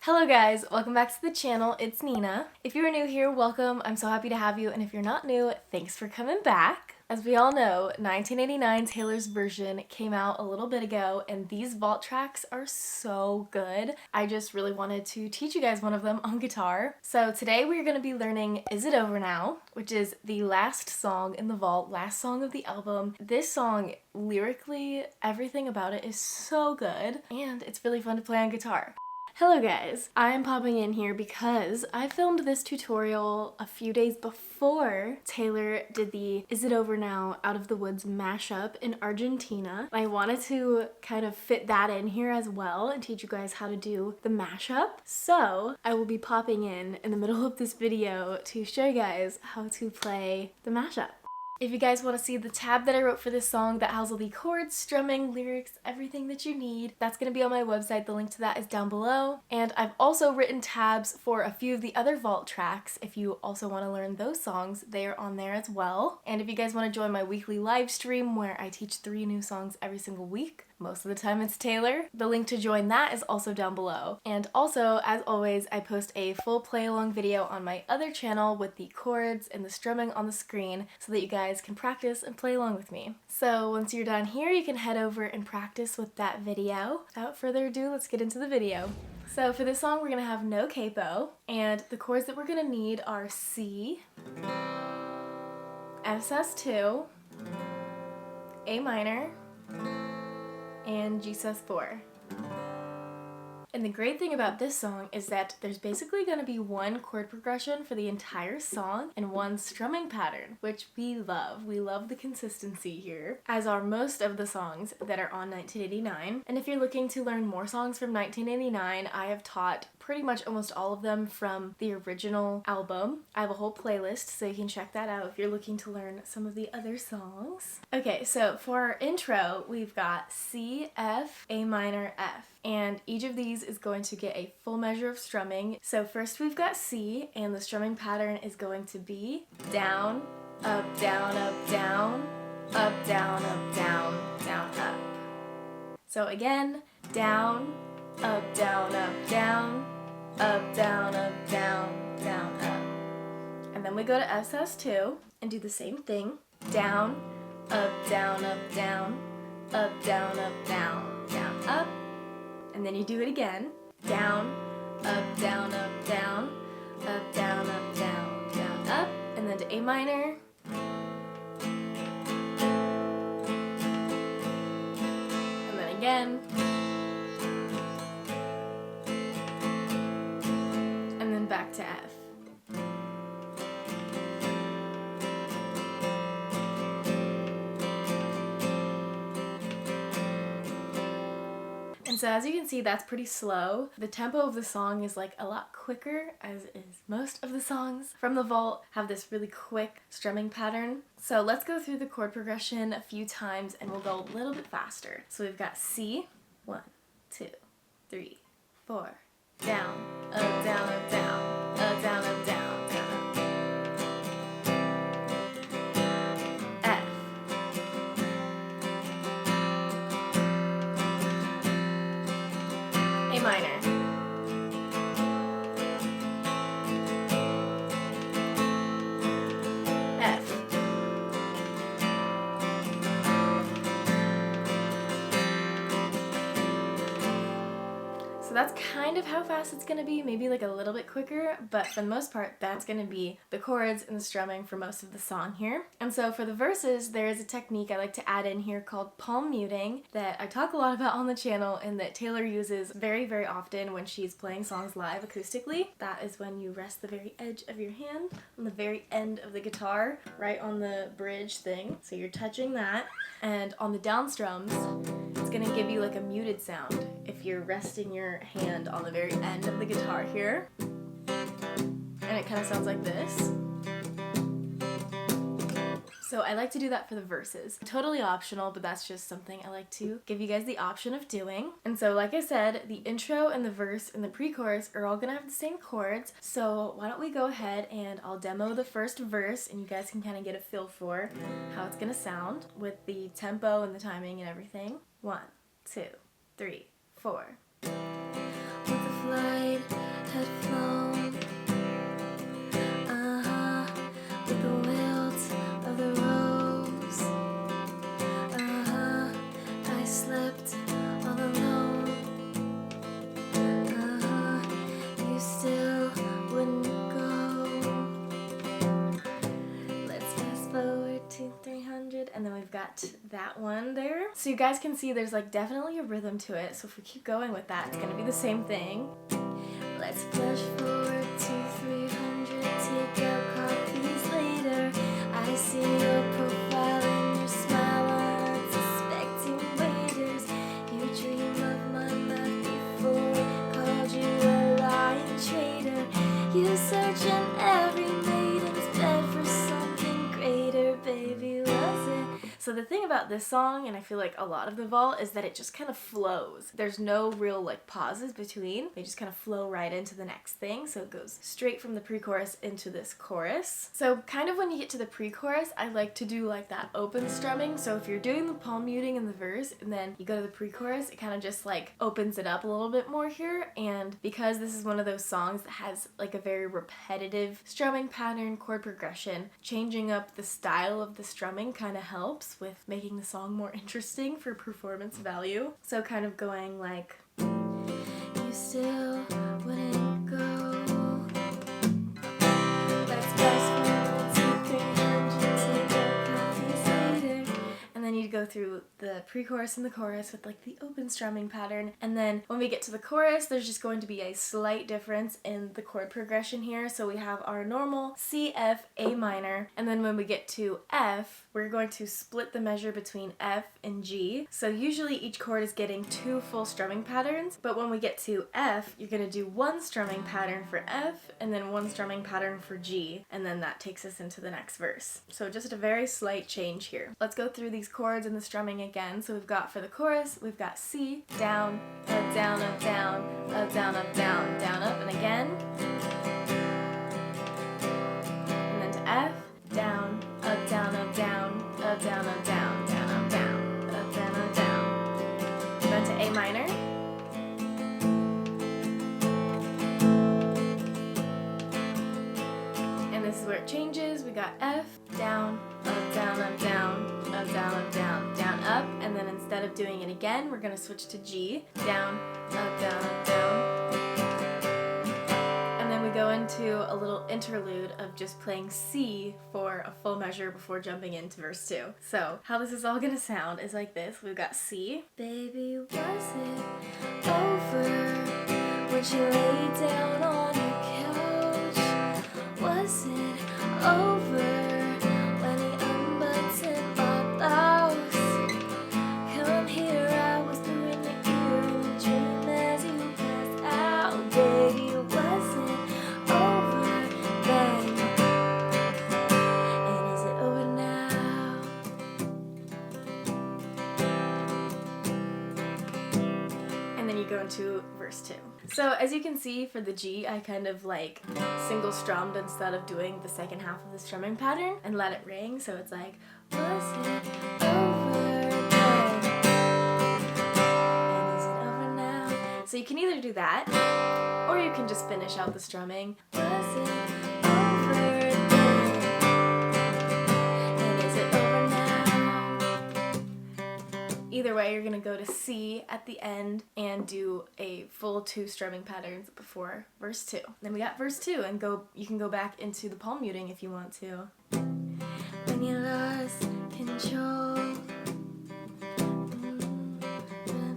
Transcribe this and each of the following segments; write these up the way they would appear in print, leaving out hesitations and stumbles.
Hello guys, welcome back to the channel. It's Nena. If you're new here, welcome. I'm so happy to have you, and if you're not new, thanks for coming back. As we all know, 1989 Taylor's version came out a little bit ago, and these vault tracks are so good. I just really wanted to teach you guys one of them on guitar. So today we're going to be learning Is It Over Now, which is the last song in the vault, last song of the album. This song, lyrically, everything about it is so good, and it's really fun to play on guitar. Hello guys, I'm popping in here because I filmed this tutorial a few days before Taylor did the Is It Over Now Out of the Woods mashup in Argentina. I wanted to kind of fit that in here as well and teach you guys how to do the mashup. So I will be popping in the middle of this video to show you guys how to play the mashup. If you guys want to see the tab that I wrote for this song that has all the chords, strumming, lyrics, everything that you need, that's going to be on my website. The link to that is down below. And I've also written tabs for a few of the other vault tracks. If you also want to learn those songs, they are on there as well. And if you guys want to join my weekly live stream where I teach 3 new songs every single week, most of the time it's Taylor, the link to join that is also down below. And also, as always, I post a full play-along video on my other channel with the chords and the strumming on the screen so that you guys can practice and play along with me. So once you're done here, you can head over and practice with that video. Without further ado, let's get into the video. So for this song, we're gonna have no capo, and the chords that we're gonna need are C, F sus2, A minor, and G sus4. And the great thing about this song is that there's basically going to be one chord progression for the entire song and one strumming pattern, which we love. We love the consistency here, as are most of the songs that are on 1989. And if you're looking to learn more songs from 1989, I have taught pretty much almost all of them from the original album. I have a whole playlist, so you can check that out if you're looking to learn some of the other songs. Okay, so for our intro, we've got C, F, A minor, F. And each of these is going to get a full measure of strumming. So first we've got C, and the strumming pattern is going to be down, up, down, up, down, up, down, up, down, down, up. So again, down, up, down, up, down, up, down, up, down, down, up. And then we go to F sus2 and do the same thing. Down, up, down, up, down, up, down, up, down, down, up. And then you do it again. Down, up, down, up, down, up, down, up, down, down, up. And then to A minor. And then again. And then back to F. And so as you can see, that's pretty slow. The tempo of the song is like a lot quicker, as is most of the songs from the vault have this really quick strumming pattern. So let's go through the chord progression a few times and we'll go a little bit faster. So we've got C, 1, 2, 3, 4, down, up, down, up, down, up, down, up, down, down, up. Minor. F. So that's kind of how fast it's going to be, maybe like a little bit quicker, but for the most part, that's going to be the chords and the strumming for most of the song here. And so for the verses, there is a technique I like to add in here called palm muting that I talk a lot about on the channel and that Taylor uses very, very often when she's playing songs live acoustically. That is when you rest the very edge of your hand on the very end of the guitar, right on the bridge thing. So you're touching that, and on the down strums, it's going to give you like a muted sound if you're resting your hand on the very end of the guitar here. And it kind of sounds like this. So I like to do that for the verses. Totally optional, but that's just something I like to give you guys the option of doing. And so like I said, the intro and the verse and the pre-chorus are all gonna have the same chords. So why don't we go ahead and I'll demo the first verse and you guys can kind of get a feel for how it's gonna sound with the tempo and the timing and everything. 1, 2, 3, 4. With the flight got that one there. So you guys can see there's like definitely a rhythm to it. So if we keep going with that, it's gonna be the same thing. Let's flash forward to 300, take out copies later. I see your profile and your smile on unsuspecting waiters. You dream of my life before, called you a lying traitor. You search in every maiden's bed for something greater, baby, was it? So the thing about this song, and I feel like a lot of the vault, is that it just kind of flows. There's no real like pauses between. They just kind of flow right into the next thing. So it goes straight from the pre-chorus into this chorus. So kind of when you get to the pre-chorus, I like to do like that open strumming. So if you're doing the palm muting in the verse and then you go to the pre-chorus, it kind of just like opens it up a little bit more here. And because this is one of those songs that has like a very repetitive strumming pattern, chord progression, changing up the style of the strumming kind of helps with making the song more interesting for performance value. So kind of going like, you still wouldn't go. Let's fast forward to 300, take out copies later. And then you go through the pre-chorus and the chorus with like the open strumming pattern. And then when we get to the chorus, there's just going to be a slight difference in the chord progression here. So we have our normal C, F, A minor. And then when we get to F, we're going to split the measure between F and G. So usually each chord is getting 2 full strumming patterns. But when we get to F, you're going to do 1 strumming pattern for F and then 1 strumming pattern for G. And then that takes us into the next verse. So just a very slight change here. Let's go through these chords and the strumming again. So we've got for the chorus, we've got C, down, up, down, up, down, up, down, up, down, down, up, and again. And then to F, down, up, down, up, down, up, down, up, down, down, up, down, up, down, up, down. Then to A minor. And this is where it changes. We got F, down, up, down, up, down, up, down, up, down, down, up, and then instead of doing it again, we're going to switch to G, down, up, down, up, down. And then we go into a little interlude of just playing C for a full measure before jumping into verse 2. So how this is all going to sound is like this. We've got C. Baby, was it over when she laid down on your couch? Was it over? Into verse 2. So as you can see for the G, I kind of like single strummed instead of doing the second half of the strumming pattern and let it ring. So it's like, was it over then? And is it over now? So you can either do that or you can just finish out the strumming. Was it over then? And is it over now? Either way, you're going to go to C at the end and do a full 2 strumming patterns before verse 2. Then we got verse 2 and you can go back into the palm muting if you want to. When you lost control,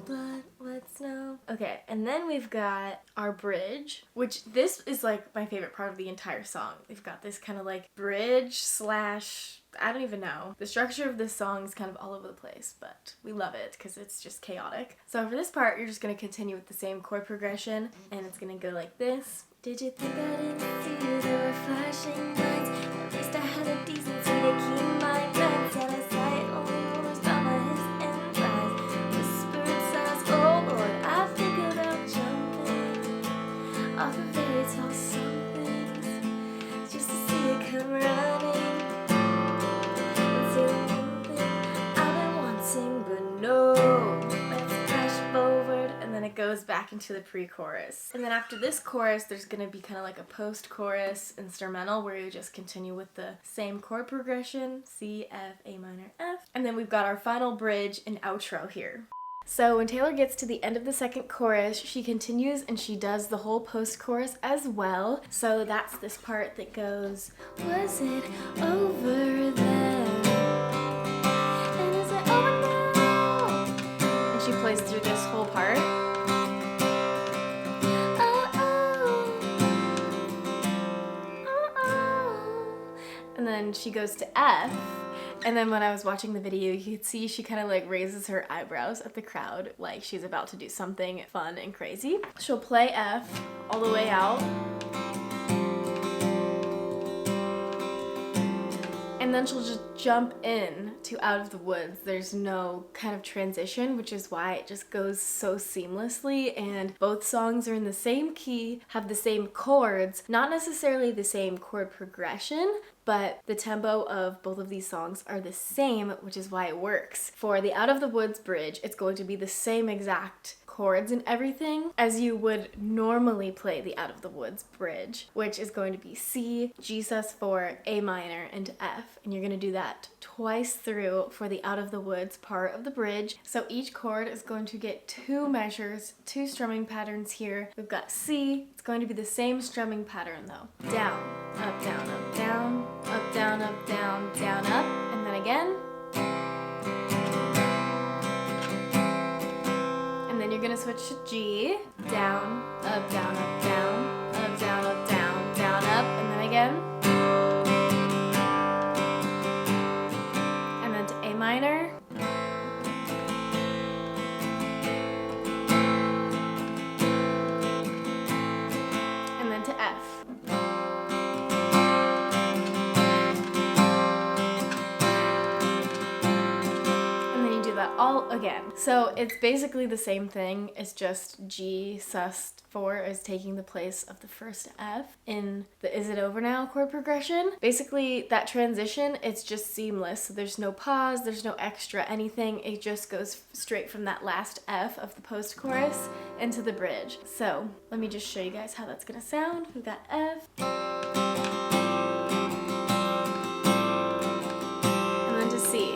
blood, wet snow. Okay, and then we've got our bridge, which this is like my favorite part of the entire song. We've got this kind of like bridge slash, I don't even know. The structure of this song is kind of all over the place, but we love it because it's just chaotic. So for this part, you're just going to continue with the same chord progression, and it's going to go like this. Did you think I didn't see you? There were flashing lights. At least I had a decency to keep my meds out of sight. Only rumors about my hips and thighs. Whispered sighs, oh Lord, I think about jumping off of very tall somethings just to see it come running. It goes back into the pre-chorus. And then after this chorus, there's going to be kind of like a post-chorus instrumental where you just continue with the same chord progression, C, F, A minor, F. And then we've got our final bridge and outro here. So when Taylor gets to the end of the second chorus, she continues and she does the whole post-chorus as well. So that's this part that goes, was it over then? And plays through this whole part. And then she goes to F. And then when I was watching the video, you could see she kind of like raises her eyebrows at the crowd like she's about to do something fun and crazy. She'll play F all the way out. And then she'll just jump in to Out of the Woods. There's no kind of transition, which is why it just goes so seamlessly, and both songs are in the same key, have the same chords, not necessarily the same chord progression, but the tempo of both of these songs are the same, which is why it works. For the Out of the Woods bridge, it's going to be the same exact chords and everything as you would normally play the Out of the Woods bridge, which is going to be C, G sus4, A minor, and F. And you're going to do that twice through for the Out of the Woods part of the bridge. So each chord is going to get 2 measures, 2 strumming patterns here. We've got C. It's going to be the same strumming pattern though. Down, up, down, up, down, up, down, up, down, down, up, and then again. And then you're gonna switch to G. Down, up, down, up, down, up, down, up, down, down, up, and then again. And then to A minor. And then to F. All again. So it's basically the same thing, it's just G sus4 is taking the place of the first F in the Is It Over Now chord progression. Basically that transition, it's just seamless. So there's no pause, there's no extra anything. It just goes straight from that last F of the post chorus into the bridge. So let me just show you guys how that's gonna sound. We've got F. And then to C.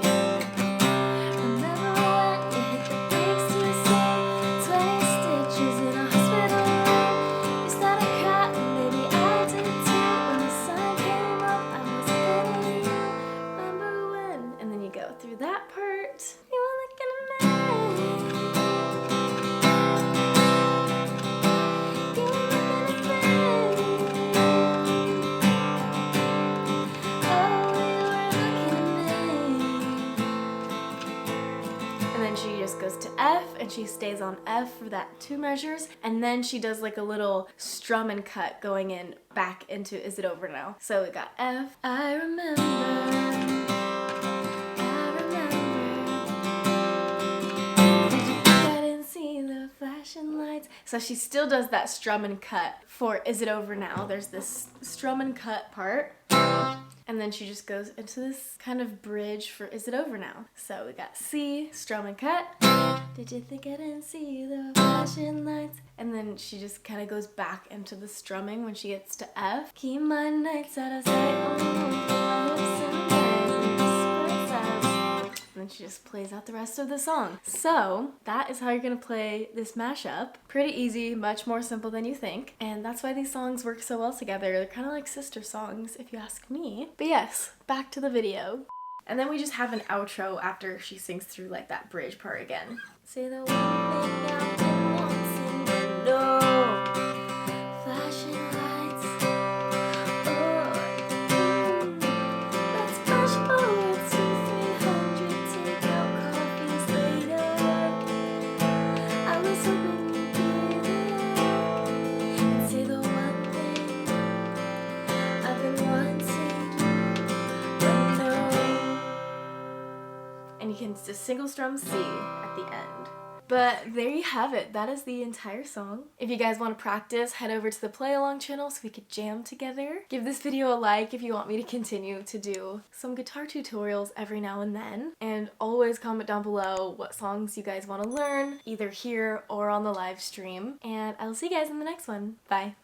She just goes to F and she stays on F for that 2 measures, and then she does like a little strum and cut going in back into Is It Over Now. So we got F. I remember. I didn't see the flashing lights. So she still does that strum and cut for Is It Over Now. There's this strum and cut part. And then she just goes into this kind of bridge for Is It Over Now. So we got C, strum and cut. Did you think I didn't see the flashing lights? And then she just kind of goes back into the strumming when she gets to F. Keep my nights out of sight. And then she just plays out the rest of the song. So that is how you're gonna play this mashup. Pretty easy, much more simple than you think. And that's why these songs work so well together. They're kind of like sister songs, if you ask me. But yes, back to the video. And then we just have an outro after she sings through like that bridge part again. Say the one thing I've been wanting to know. Flashing lights. Oh, let's flash forward to 300. Take out coffees later. I was hoping you'd be there and say the one thing I've been wanting, but no. And you can just single strum C at the end. But there you have it. That is the entire song. If you guys want to practice, head over to the play along channel so we could jam together. Give this video a like if you want me to continue to do some guitar tutorials every now and then. And always comment down below what songs you guys want to learn, either here or on the live stream. And I will see you guys in the next one. Bye.